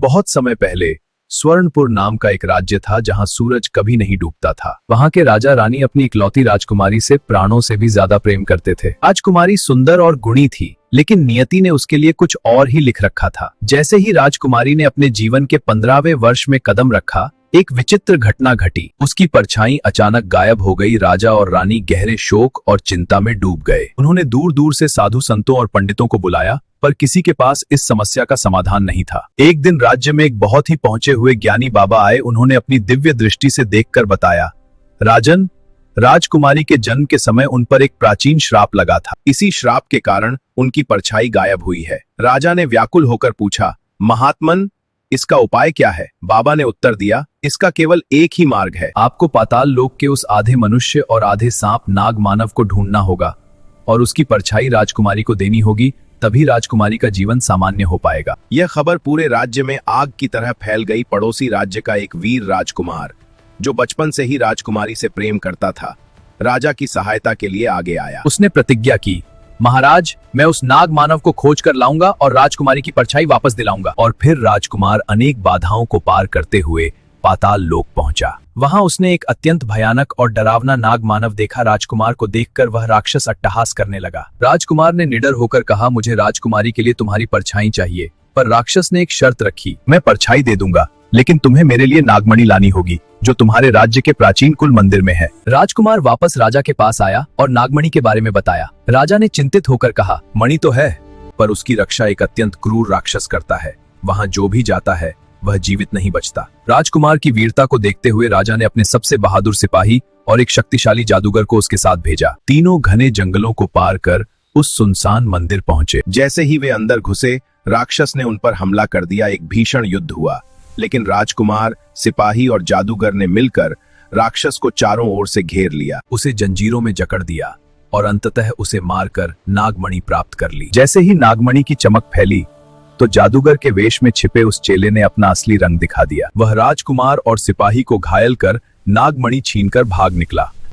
बहुत समय पहले स्वर्णपुर नाम का एक राज्य था जहां सूरज कभी नहीं डूबता था। वहां के राजा रानी अपनी इकलौती राजकुमारी से प्राणों से भी ज्यादा प्रेम करते थे। राजकुमारी सुंदर और गुणी थी, लेकिन नियति ने उसके लिए कुछ और ही लिख रखा था। जैसे ही राजकुमारी ने अपने जीवन के 15वें वर्ष में कदम रखा, एक विचित्र घटना घटी। उसकी परछाई अचानक गायब हो गई। राजा और रानी गहरे शोक और चिंता में डूब गए। उन्होंने दूर दूर से साधु संतों और पंडितों को बुलाया, पर किसी के पास इस समस्या का समाधान नहीं था। एक दिन राज्य में एक बहुत ही पहुंचे हुए ज्ञानी बाबा आए। उन्होंने अपनी दिव्य दृष्टि से देखकर बताया, राजन, राजकुमारी के जन्म के समय उन पर एक प्राचीन श्राप लगा था। इसी श्राप के कारण उनकी परछाई गायब हुई है। राजा ने व्याकुल होकर पूछा, महात्मन, इसका उपाय क्या है? बाबा ने उत्तर दिया, इसका केवल एक ही मार्ग है। आपको पाताल लोक के उस आधे मनुष्य और आधे सांप नाग मानव को ढूंढना होगा और उसकी परछाई राजकुमारी को देनी होगी, तभी राजकुमारी का जीवन सामान्य हो पाएगा। यह खबर पूरे राज्य में आग की तरह फैल गई। पड़ोसी राज्य का एक वीर राजकुमार, जो बचपन से ही राजकुमारी से प्रेम करता था, राजा की सहायता के लिए आगे आया। उसने प्रतिज्ञा की, महाराज, मैं उस नाग मानव को खोज कर लाऊंगा और राजकुमारी की परछाई वापस दिलाऊंगा। और फिर राजकुमार अनेक बाधाओं को पार करते हुए पाताल लोक पहुंचा। वहां उसने एक अत्यंत भयानक और डरावना नाग मानव देखा। राजकुमार को देखकर वह राक्षस अट्टहास करने लगा। राजकुमार ने निडर होकर कहा, मुझे राजकुमारी के लिए तुम्हारी परछाई चाहिए। पर राक्षस ने एक शर्त रखी, मैं परछाई दे दूंगा, लेकिन तुम्हें मेरे लिए नागमणि लानी होगी, जो तुम्हारे राज्य के प्राचीन कुल मंदिर में है। राजकुमार वापस राजा के पास आया और नागमणि के बारे में बताया। राजा ने चिंतित होकर कहा, मणि तो है, पर उसकी रक्षा एक अत्यंत क्रूर राक्षस करता है। वहां जो भी जाता है वह जीवित नहीं बचता। राजकुमार की वीरता को देखते हुए राजा ने अपने सबसे बहादुर सिपाही और एक शक्तिशाली जादूगर को उसके साथ भेजा। तीनों घने जंगलों को पार कर उस सुनसान मंदिर पहुंचे। जैसे ही वे अंदर घुसे, राक्षस ने उन पर हमला कर दिया। एक भीषण युद्ध हुआ, लेकिन राजकुमार, सिपाही और जादूगर ने मिलकर राक्षस को चारों ओर से घेर लिया, उसे जंजीरों में जकड़ दिया और अंततः उसे मारकर नागमणि प्राप्त कर ली। जैसे ही नागमणि की चमक फैली, तो जादूगर के वेश में छिपे उस चेले ने अपना असली रंग दिखा दिया। वह राजकुमार और सिपाही को घायल कर नागमणि छीनकर भाग निकला।